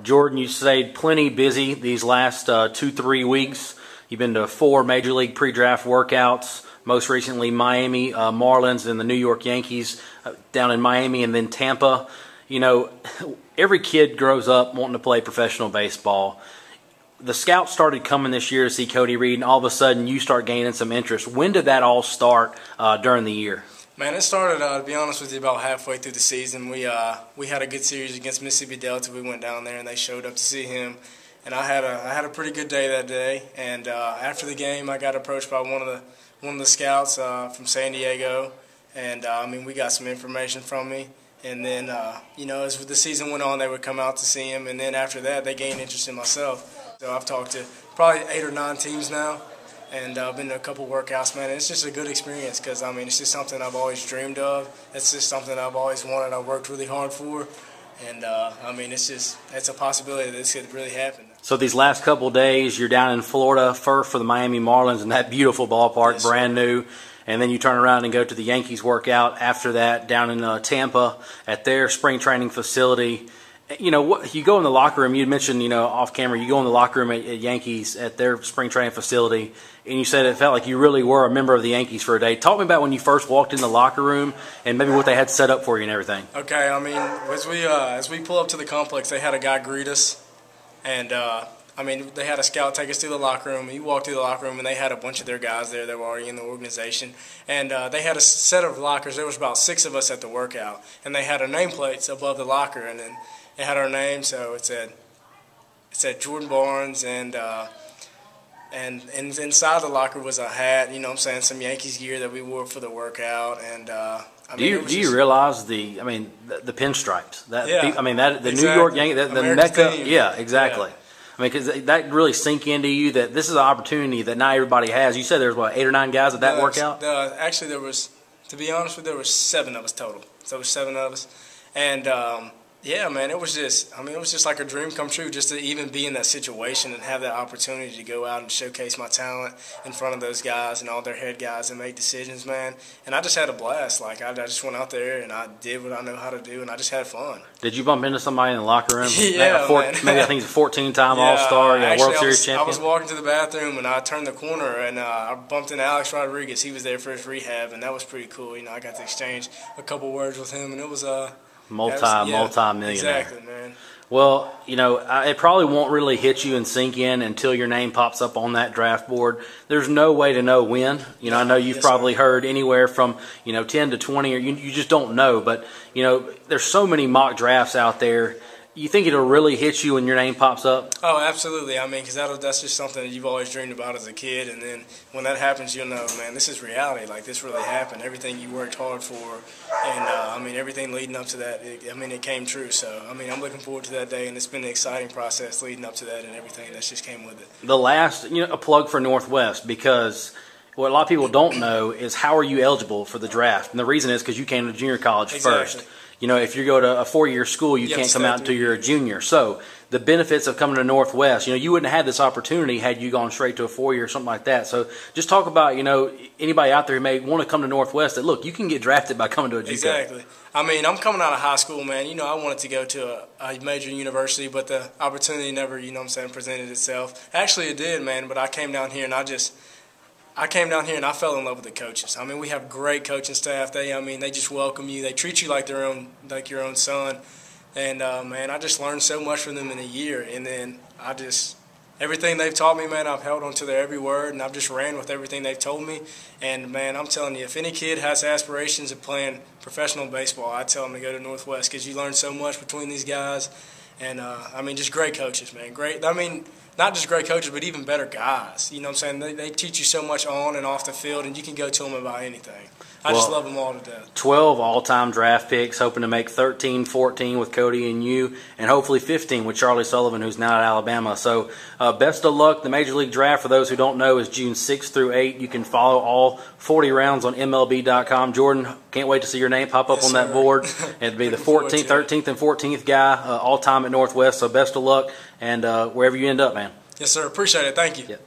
Jordan, you stayed plenty busy these last 2-3 weeks. You've been to 4 Major League pre-draft workouts, most recently Miami Marlins and the New York Yankees down in Miami, and then Tampa. You know, every kid grows up wanting to play professional baseball. The scouts started coming this year to see Cody Reed, and all of a sudden you start gaining some interest. When did that all start during the year? Man, it started, to be honest with you, about halfway through the season. We had a good series against Mississippi Delta. We went down there and they showed up to see him, and I had a pretty good day that day. And after the game, I got approached by one of the scouts from San Diego, and I mean, we got some information from me. And then you know, as the season went on, they would come out to see him, and then after that, they gained interest in myself. So I've talked to probably 8 or 9 teams now, and I've been to a couple workouts, man. And it's just a good experience because, I mean, it's just something I've always dreamed of. It's just something I've always wanted. I worked really hard for, and I mean, it's a possibility that this could really happen. So these last couple of days, you're down in Florida first for the Miami Marlins in that beautiful ballpark, yes, brand new. And then you turn around and go to the Yankees workout after that down in Tampa at their spring training facility. You know, what, you go in the locker room, you mentioned, you know, off camera, you go in the locker room at Yankees at their spring training facility, and you said it felt like you really were a member of the Yankees for a day. Talk to me about when you first walked in the locker room and maybe what they had set up for you and everything. Okay, I mean, as we pull up to the complex, they had a guy greet us, and I mean, they had a scout take us to the locker room. You walk through the locker room, and they had a bunch of their guys there that were already in the organization. And they had a set of lockers. There was about 6 of us at the workout, and they had our nameplates above the locker, and then it had our name. So it said Jordan Barnes, and inside the locker was a hat. You know what I'm saying? Some Yankees gear that we wore for the workout, and. Do you realize the pinstripes? Yeah, I mean the exactly. New York Yankees, the Mecca. Team. Yeah, exactly. Yeah. I mean, because that really sink into you that this is an opportunity that not everybody has. You said there was, what, 8 or 9 guys at that workout? Actually, there was, to be honest with you, there was 7 of us total. So there was 7 of us. And, yeah, man, it was just like a dream come true just to even be in that situation and have that opportunity to go out and showcase my talent in front of those guys and all their head guys and make decisions, man. And I just had a blast. Like, I just went out there and I did what I know how to do, and I just had fun. Did you bump into somebody in the locker room? Yeah, man. Maybe I think he's a 14-time All-Star, World Series champion. I was walking to the bathroom and I turned the corner and I bumped into Alex Rodriguez. He was there for his rehab, and that was pretty cool. You know, I got to exchange a couple words with him, and it was multi-millionaire. Exactly, man. Well, you know, it probably won't really hit you and sink in until your name pops up on that draft board. There's no way to know when. You know, I know you've probably heard anywhere from, 10 to 20, or you just don't know. But, you know, there's so many mock drafts out there. You think it'll really hit you when your name pops up? Oh, absolutely. I mean, because that's just something that you've always dreamed about as a kid. And then when that happens, you'll know, man, this is reality. Like, this really happened. Everything you worked hard for, and, I mean, everything leading up to that, it came true. So, I mean, I'm looking forward to that day, and it's been an exciting process leading up to that and everything that just came with it. The last, a plug for Northwest, because what a lot of people don't know is how are you eligible for the draft? And the reason is because you came to junior college first. You know, if you go to a 4-year school, you can't come out until you're a junior. So the benefits of coming to Northwest, you wouldn't have had this opportunity had you gone straight to a 4-year or something like that. So just talk about, anybody out there who may want to come to Northwest that, look, you can get drafted by coming to a JUCO. Exactly. I mean, I'm coming out of high school, man. I wanted to go to a major university, but the opportunity never, presented itself. Actually, it did, man, but I came down here and I fell in love with the coaches. I mean, we have great coaching staff. They just welcome you. They treat you like your own son. And man, I just learned so much from them in a year. And then everything they've taught me, man, I've held on to their every word, and I've just ran with everything they've told me. And man, I'm telling you, if any kid has aspirations of playing professional baseball, I tell them to go to Northwest because you learn so much between these guys. And I mean, just great coaches, man. Great. I mean, not just great coaches, but even better guys. You know what I'm saying? They teach you so much on and off the field, and you can go to them about anything. I just love them all to death. 12 all-time draft picks, hoping to make 13, 14 with Cody and you, and hopefully 15 with Charlie Sullivan, who's now at Alabama. So best of luck. The Major League Draft, for those who don't know, is June 6th through 8th. You can follow all 40 rounds on MLB.com. Jordan, can't wait to see your name pop up on that board. It'll be the 14th, 13th, and 14th guy all-time at Northwest. So best of luck, and wherever you end up, man. Yes, sir. Appreciate it. Thank you. Yep.